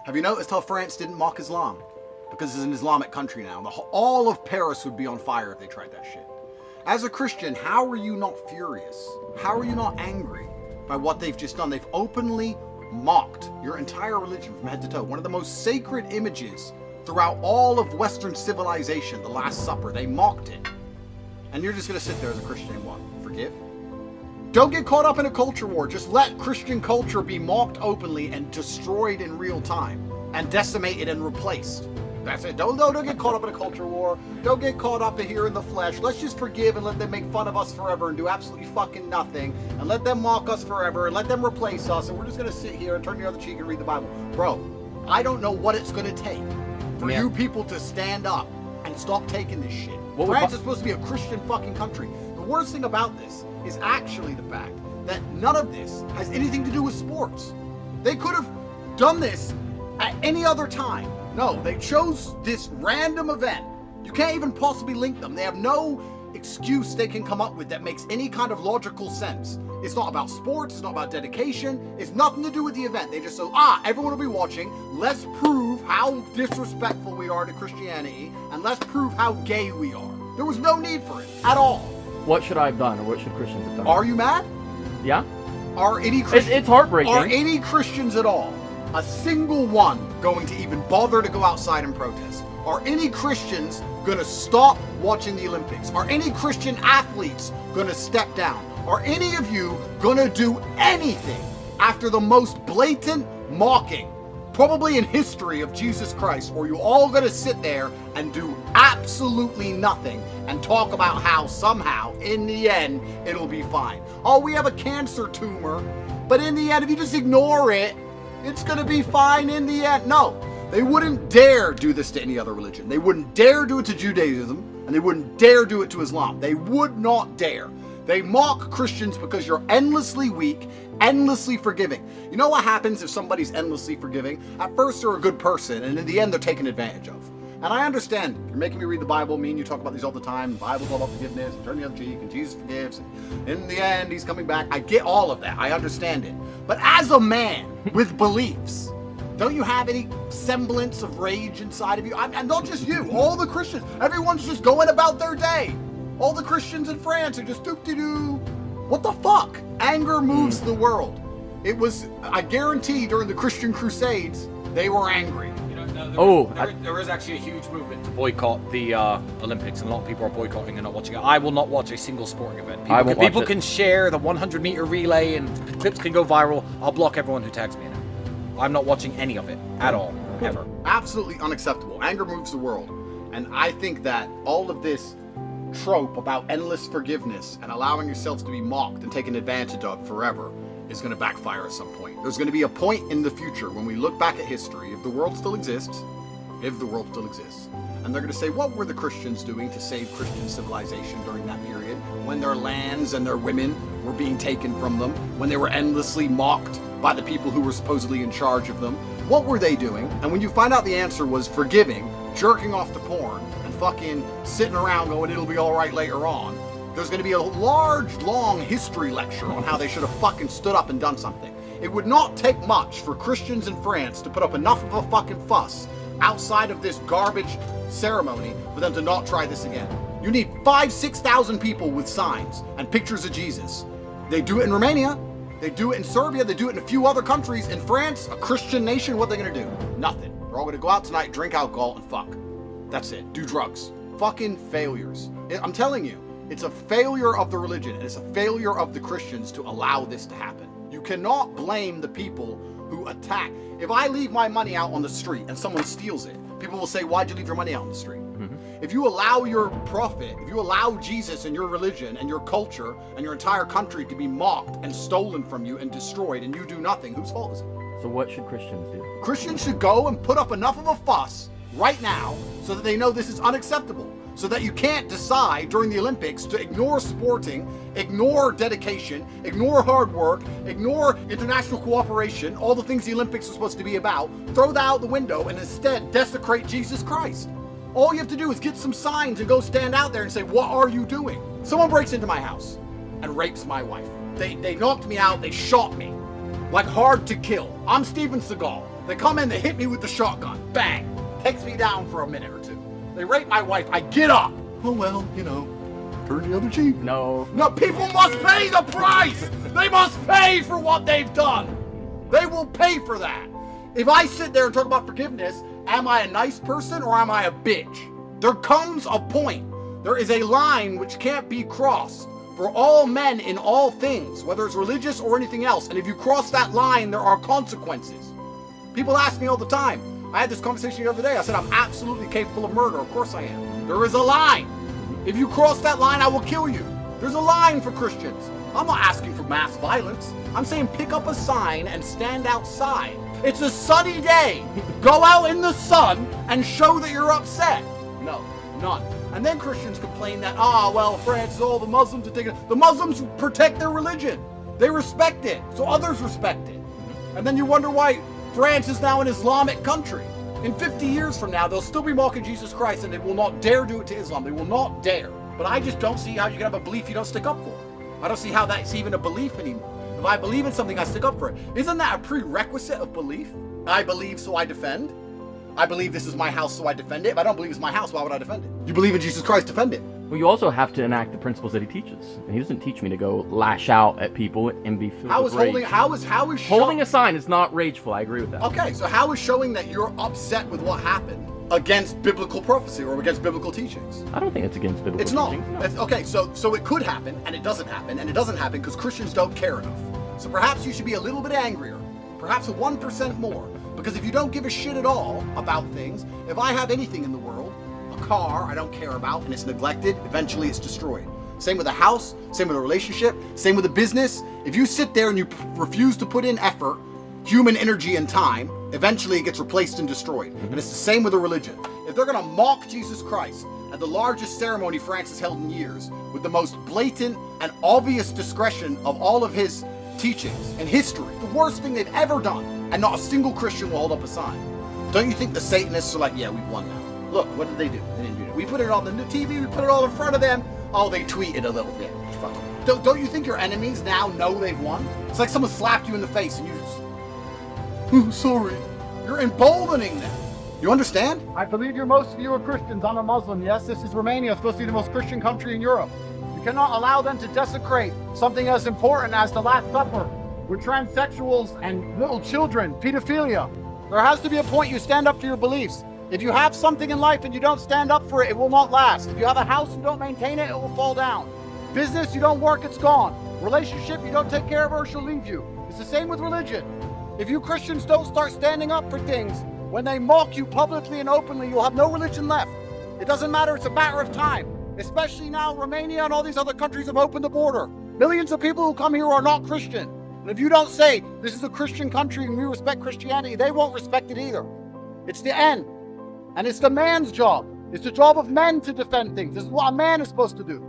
Have you noticed how France didn't mock Islam? Because it's an Islamic country now. All of Paris would be on fire if they tried that shit. As a Christian, how are you not furious? How are you not angry by what they've just done? They've openly mocked your entire religion from head to toe. One of the most sacred images throughout all of Western civilization, the Last Supper. They mocked it. And you're just going to sit there as a Christian and what? Forgive? Don't get caught up in a culture war. Just let Christian culture be mocked openly and destroyed in real time. And decimated and replaced. That's it. Don't get caught up in a culture war. Don't get caught up in here in the flesh. Let's just forgive and let them make fun of us forever and do absolutely fucking nothing. And let them mock us forever and let them replace us. And we're just going to sit here and turn the other cheek and read the Bible. Bro, I don't know what it's going to take for you people to stand up and stop taking this shit. France is supposed to be a Christian fucking country. The worst thing about this is actually the fact that none of this has anything to do with sports. They could have done this at any other time. No, they chose this random event. You can't even possibly link them. They have no excuse they can come up with that makes any kind of logical sense. It's not about sports, it's not about dedication, it's nothing to do with the event. They just say, everyone will be watching, let's prove how disrespectful we are to Christianity, and let's prove how gay we are. There was no need for it, at all. What should I have done, or what should Christians have done? Are you mad? Yeah. Are any Christians... It's heartbreaking. Are any Christians at all, a single one, going to even bother to go outside and protest? Are any Christians going to stop watching the Olympics? Are any Christian athletes going to step down? Are any of you going to do anything after the most blatant mocking, probably in history, of Jesus Christ? Or are you all going to sit there and do absolutely nothing and talk about how somehow, in the end, it'll be fine? Oh, we have a cancer tumor, but in the end, if you just ignore it, it's going to be fine in the end. No, they wouldn't dare do this to any other religion. They wouldn't dare do it to Judaism, and they wouldn't dare do it to Islam. They would not dare. They mock Christians because you're endlessly weak, endlessly forgiving. You know what happens if somebody's endlessly forgiving? At first they're a good person, and in the end they're taken advantage of. And I understand, you're making me read the Bible, me and you talk about these all the time, the Bible's all about forgiveness, and turn the other cheek, and Jesus forgives, and in the end he's coming back. I get all of that, I understand it. But as a man with beliefs, don't you have any semblance of rage inside of you? And not just you, all the Christians. Everyone's just going about their day. All the Christians in France are just doop-de-doo. What the fuck? Anger moves the world. It was, I guarantee, during the Christian Crusades, they were angry. You know, there is actually a huge movement to boycott the Olympics, and a lot of people are boycotting and not watching it. I will not watch a single sporting event. People can share the 100-meter relay, and clips can go viral. I'll block everyone who tags me in it. I'm not watching any of it at all, ever. Absolutely unacceptable. Anger moves the world. And I think that all of this trope about endless forgiveness and allowing yourselves to be mocked and taken advantage of forever is going to backfire at some point. There's going to be a point in the future when we look back at history, if the world still exists, and they're going to say, what were the Christians doing to save Christian civilization during that period, when their lands and their women were being taken from them, when they were endlessly mocked by the people who were supposedly in charge of them? What were they doing? And when you find out the answer was forgiving, jerking off to porn, and fucking sitting around going, it'll be all right later on, there's going to be a large, long history lecture on how they should have fucking stood up and done something. It would not take much for Christians in France to put up enough of a fucking fuss outside of this garbage ceremony for them to not try this again. You need 5,000-6,000 people with signs and pictures of Jesus. They do it in Romania. They do it in Serbia. They do it in a few other countries. In France, a Christian nation, what are they going to do? Nothing. They're all going to go out tonight, drink alcohol, and fuck. That's it. Do drugs. Fucking failures. I'm telling you, it's a failure of the religion, and it's a failure of the Christians to allow this to happen. You cannot blame the people who attack. If I leave my money out on the street and someone steals it, people will say, why'd you leave your money out on the street? If you allow your prophet, if you allow Jesus and your religion and your culture and your entire country to be mocked and stolen from you and destroyed, and you do nothing, whose fault is it? So what should Christians do? Christians should go and put up enough of a fuss right now so that they know this is unacceptable. So that you can't decide during the Olympics to ignore sporting, ignore dedication, ignore hard work, ignore international cooperation, all the things the Olympics are supposed to be about, throw that out the window and instead desecrate Jesus Christ. All you have to do is get some signs and go stand out there and say, what are you doing? Someone breaks into my house and rapes my wife. They knocked me out, they shot me. Like Hard to Kill. I'm Steven Seagal. They come in, they hit me with the shotgun. Bang! Takes me down for a minute or two. They rape my wife. I get up. Oh, well, you know, turn the other cheek. No. No, people must pay the price. They must pay for what they've done. They will pay for that. If I sit there and talk about forgiveness, am I a nice person or am I a bitch? There comes a point. There is a line which can't be crossed for all men in all things, whether it's religious or anything else. And if you cross that line, there are consequences. People ask me all the time. I had this conversation the other day. I said, I'm absolutely capable of murder. Of course I am. There is a line. If you cross that line, I will kill you. There's a line for Christians. I'm not asking for mass violence. I'm saying pick up a sign and stand outside. It's a sunny day. Go out in the sun and show that you're upset. No, none. And then Christians complain that, well, France, all the Muslims are taking it. The Muslims protect their religion. They respect it, so others respect it. And then you wonder why France is now an Islamic country. In 50 years from now, they'll still be mocking Jesus Christ and they will not dare do it to Islam. They will not dare. But I just don't see how you can have a belief you don't stick up for. I don't see how that's even a belief anymore. If I believe in something, I stick up for it. Isn't that a prerequisite of belief? I believe, so I defend. I believe this is my house, so I defend it. If I don't believe it's my house, why would I defend it? You believe in Jesus Christ, defend it. Well, you also have to enact the principles that he teaches. And he doesn't teach me to go lash out at people and be filled with rage. How is holding a sign is not rageful. I agree with that. Okay, so how is showing that you're upset with what happened against biblical prophecy or against biblical teachings? I don't think it's against biblical teachings. It's not. No. It's, okay, so it could happen, and it doesn't happen, and it doesn't happen because Christians don't care enough. So perhaps you should be a little bit angrier, perhaps 1% more. Because if you don't give a shit at all about things, if I have anything in the world, a car I don't care about and it's neglected, eventually it's destroyed. Same with a house, same with a relationship, same with a business. If you sit there and you refuse to put in effort, human energy and time, eventually it gets replaced and destroyed. And it's the same with a religion. If they're gonna mock Jesus Christ at the largest ceremony France has held in years, with the most blatant and obvious discretion of all of his teachings and history, the worst thing they've ever done, and not a single Christian will hold up a sign. Don't you think the Satanists are like, yeah, we've won now? Look, what did they do? They didn't do it. We put it on the TV, we put it all in front of them. Oh, they tweeted a little bit. Don't you think your enemies now know they've won? It's like someone slapped you in the face and you just, oh, sorry. You're emboldening them. You understand? I believe most of you are Christians. I'm a Muslim. Yes, this is Romania. It's supposed to be the most Christian country in Europe. You cannot allow them to desecrate something as important as the Last Supper with transsexuals and little children, pedophilia. There has to be a point you stand up for your beliefs. If you have something in life and you don't stand up for it, it will not last. If you have a house and don't maintain it, it will fall down. Business, you don't work, it's gone. Relationship, you don't take care of her, she'll leave you. It's the same with religion. If you Christians don't start standing up for things, when they mock you publicly and openly, you'll have no religion left. It doesn't matter, it's a matter of time. Especially now, Romania and all these other countries have opened the border. Millions of people who come here are not Christian. And if you don't say, this is a Christian country and we respect Christianity, they won't respect it either. It's the end. And it's the man's job. It's the job of men to defend things. This is what a man is supposed to do.